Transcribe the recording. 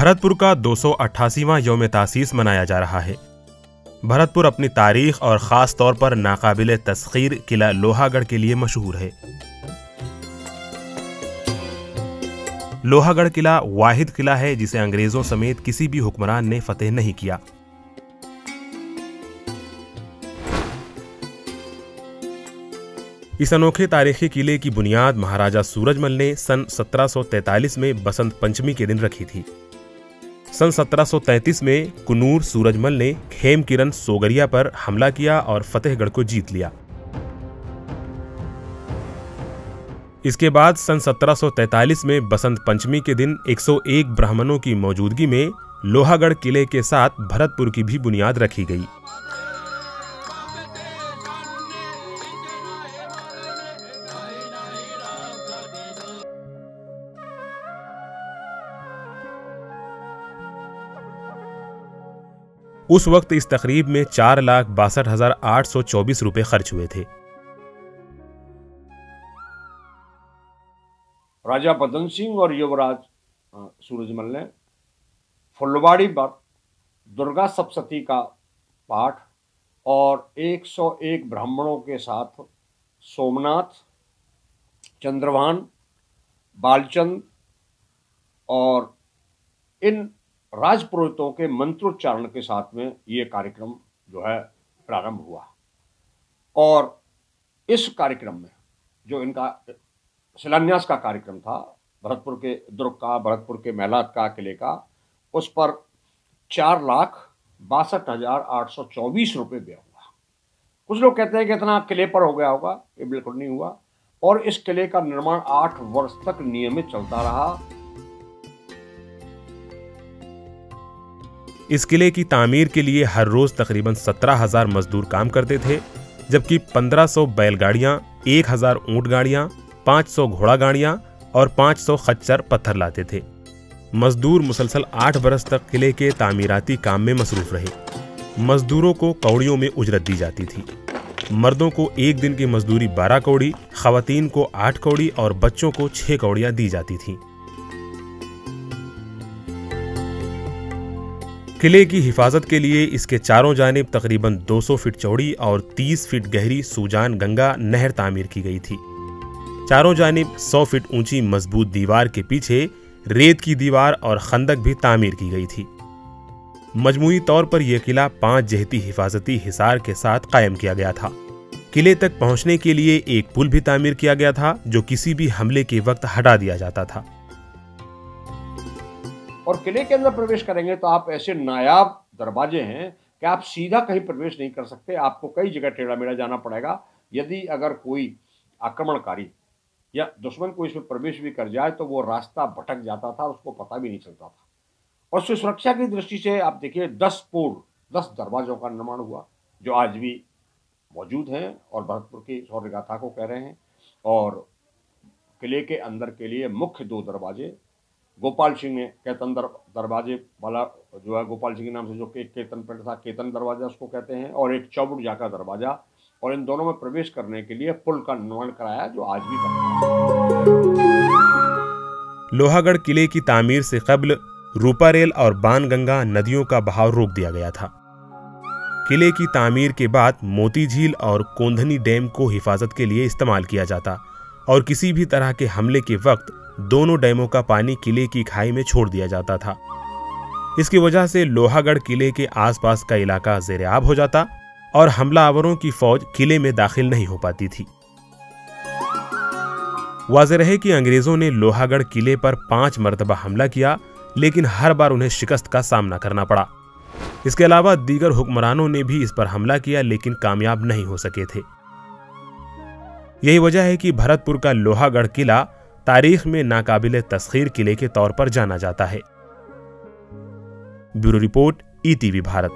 भरतपुर का 288वां यौम तासीस मनाया जा रहा है। भरतपुर अपनी तारीख और ख़ास तौर पर नाकाबिले तस्खीर किला लोहागढ़ के लिए मशहूर है। लोहागढ़ किला वाहिद किला है जिसे अंग्रेजों समेत किसी भी हुक्मरान ने फतेह नहीं किया। इस अनोखे तारीखी किले की बुनियाद महाराजा सूरजमल ने सन 1743 में बसंत पंचमी के दिन रखी थी। सन 1733 में कुनूर सूरजमल ने खेम किरण सोगरिया पर हमला किया और फतेहगढ़ को जीत लिया। इसके बाद सन 1743 में बसंत पंचमी के दिन 101 ब्राह्मणों की मौजूदगी में लोहागढ़ किले के साथ भरतपुर की भी बुनियाद रखी गई। उस वक्त इस तकरीब में 4,62,824 रुपए खर्च हुए थे। राजा बदन सिंह और युवराज सूरजमल ने फुलवाड़ी पर दुर्गा सप्तशती का पाठ और 101 ब्राह्मणों के साथ सोमनाथ, चंद्रभान, बालचंद और इन राजपुरोहितों के मंत्रोच्चारण के साथ में ये कार्यक्रम जो है प्रारंभ हुआ। और इस कार्यक्रम में जो इनका शिलान्यास का कार्यक्रम था भरतपुर के दुर्ग का, भरतपुर के मेलात का, किले का, उस पर 4,62,824 रुपये व्यय हुआ। कुछ लोग कहते हैं कि इतना किले पर हो गया होगा, ये बिल्कुल नहीं हुआ। और इस किले का निर्माण 8 वर्ष तक नियमित चलता रहा। इस किले की तामीर के लिए हर रोज तकरीबन 17,000 मजदूर काम करते थे, जबकि 1,500 बैलगाड़ियां, 1,000 ऊंट गाड़ियां, 500 घोड़ा गाड़ियां और 500 खच्चर पत्थर लाते थे। मजदूर मुसलसल 8 बरस तक किले के तामीराती काम में मसरूफ रहे। मजदूरों को कौड़ियों में उजरत दी जाती थी। मर्दों को एक दिन की मजदूरी 12 कौड़ी, खवातीन को 8 कौड़ी और बच्चों को 6 कौड़ियां दी जाती थीं। किले की हिफाजत के लिए इसके चारों जानिब तकरीबन 200 फीट चौड़ी और 30 फीट गहरी सूजान गंगा नहर तामीर की गई थी। चारों जानिब 100 फीट ऊंची मजबूत दीवार के पीछे रेत की दीवार और खंदक भी तामीर की गई थी। मजमूई तौर पर यह किला 5 जहती हिफाजती हिसार के साथ कायम किया गया था। किले तक पहुंचने के लिए एक पुल भी तामीर किया गया था जो किसी भी हमले के वक्त हटा दिया जाता था। और किले के अंदर प्रवेश करेंगे तो आप ऐसे नायाब दरवाजे हैं कि आप सीधा कहीं प्रवेश नहीं कर सकते। आपको कई जगह टेढ़ा मेढ़ा जाना पड़ेगा। यदि अगर कोई आक्रमणकारी या दुश्मन को इसमें प्रवेश भी कर जाए तो वो रास्ता भटक जाता था, उसको पता भी नहीं चलता था। और सुरक्षा की दृष्टि से आप देखिए 10 दरवाजों का निर्माण हुआ जो आज भी मौजूद हैं और भरतपुर की शौर्य गाथा को कह रहे हैं। और किले के अंदर के लिए मुख्य 2 दरवाजे गोपाल सिंह ने केतन दरवाजे वाला जो है गोपाल सिंह के नाम से जो केतन पेंट था, केतन दरवाजा उसको कहते हैं, और एक चौबुट जाका दरवाजा। और इन दोनों में प्रवेश करने के लिए पुल का निर्माण कराया जो आज भी करता है। लोहागढ़ किले की तामीर से कब्ल रूपारेल और बाणगंगा नदियों का बहाव रोक दिया गया था। किले की तामीर के बाद मोती झील और कोंधनी डैम को हिफाजत के लिए इस्तेमाल किया जाता और किसी भी तरह के हमले के वक्त दोनों डैमों का पानी किले की खाई में छोड़ दिया जाता था। इसकी वजह से लोहागढ़ किले के आसपास का इलाका ज़ेर-ए-आब हो जाता और हमलावरों की फौज किले में दाखिल नहीं हो पाती थी। वाज़ेह रहे कि अंग्रेजों ने लोहागढ़ किले पर 5 मरतबा हमला किया, लेकिन हर बार उन्हें शिकस्त का सामना करना पड़ा। इसके अलावा दीगर हुक्मरानों ने भी इस पर हमला किया, लेकिन कामयाब नहीं हो सके थे। यही वजह है कि भरतपुर का लोहागढ़ किला तारीख में नाकाबिले तस्खीर किले के तौर पर जाना जाता है। Bureau report, ETV Bharat.